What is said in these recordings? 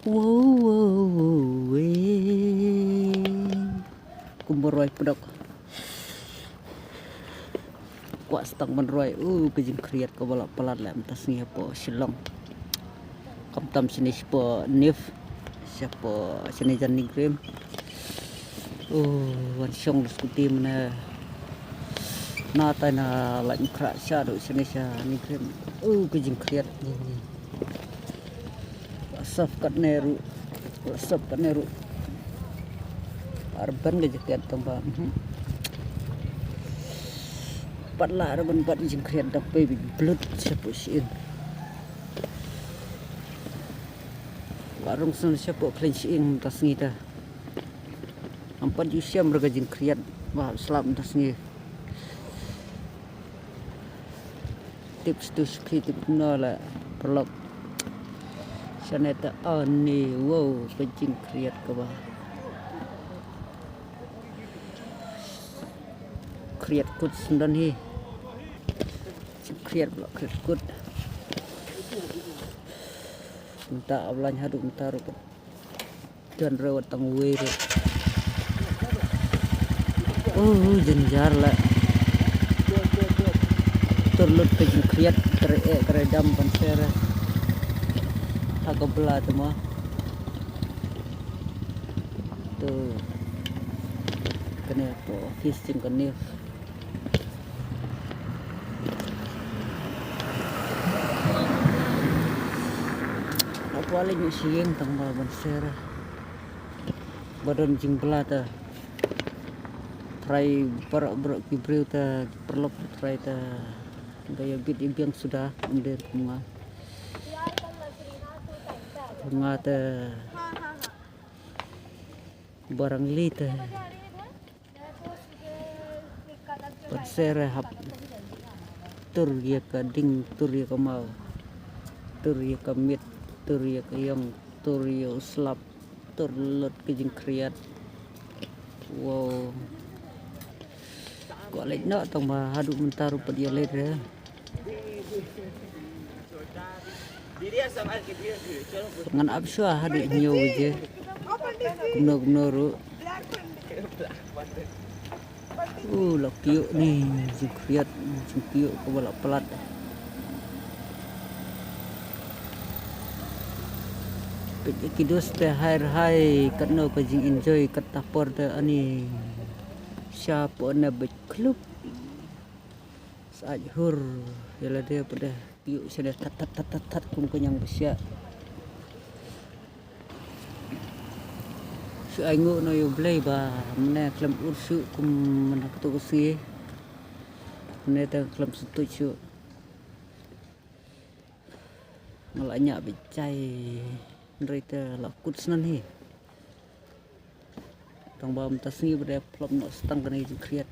Wow, kumberoi pedok. Kuat stang menroi. Kejing kriat ke balap pelat lah atas ni apa Shillong. Kam tam sini siapa Nif, siapa sini Jani Grim. Wan Shong skuti mana. Na tai na lạnh krak sha do sini sha ni Grim. Kejing kriat ni. Saf kat neru. Saf kat neru. Arban ke jaket tambah. Pat lah arban pat jing kriat dak pe blut siapa sin. Warung sun siapa clean tas ni dah. Ampat usia mereka jing kriat bah selam tas ni. Tips tu tip nala perlok. Saneta ni wow jing kriat ke bah. Kriat kut sendan hi. Kriat pula kriat kut. Minta awalan hadu minta rupa. Dan rawat tang wei. Jenjar lah. Turlut ke kriat keredam pansera. Agak belah tu mah. Tu. Kena apa? Fishing kena. Wala nyo siyeng tang mga bansera. Badan jing belah ta. Try berak kibriu ta. Perlop try ta. Gaya bit ibiang sudah. Kemudian bunga ta. Barang li ta. Bansera hap. Tur ya ka ding. Tur ya ka mau. Tur ya ka mit. Tur ya kayong tur ya uslap tur lut kejing kriat. Wow, kok lek nak tong ma hadu mentaru pad ya lek re. Dengan absua hadu nyo je. Gumno ru. Lakiyo ni jing kriat jing kiyo ko balak pelat. Kidus te hai karena kajing enjoy katapor te ani siapa na klub sajhur yala dia pada yuk sudah tat kum kenyang besya su aingu no yo blay ba mena klam ursu kum mana tu si mena ta klam sutu su malanya bicai mereka lakut senan hi. Tang bam tas ni ber plop no stang kena jing kriat.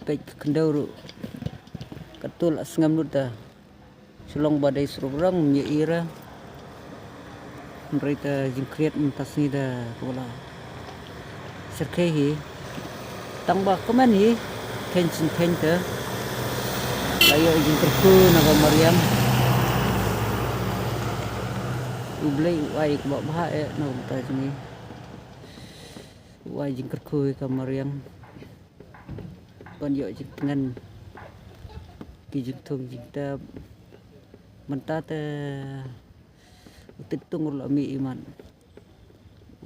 Pek kendau ru. Katul asngam nuta. Sulong badai sururang menyeira. Mereka jing kriat tas ni dah bola. Serkei hi. Tang ba komen hi. Tension painter. Layo jing terku naga Mariam. Ublay uai ke bawah no ta sini. Uai jing terku ke Mariam. Kon yo jing tengan. Ki jing thong jing ta menta ta titung la mi iman.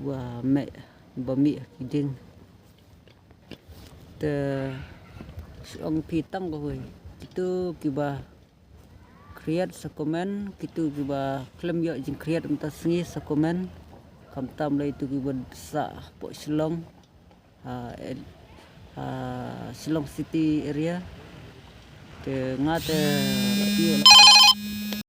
Wa me ba mi jing. Ta ong pitang ko hoy. Itu kiba kriat sakomen kitu kiba klem yo jing kriat entas ni sakomen kam tam lai tu kiba sa po Shillong Shillong City area te ngate yo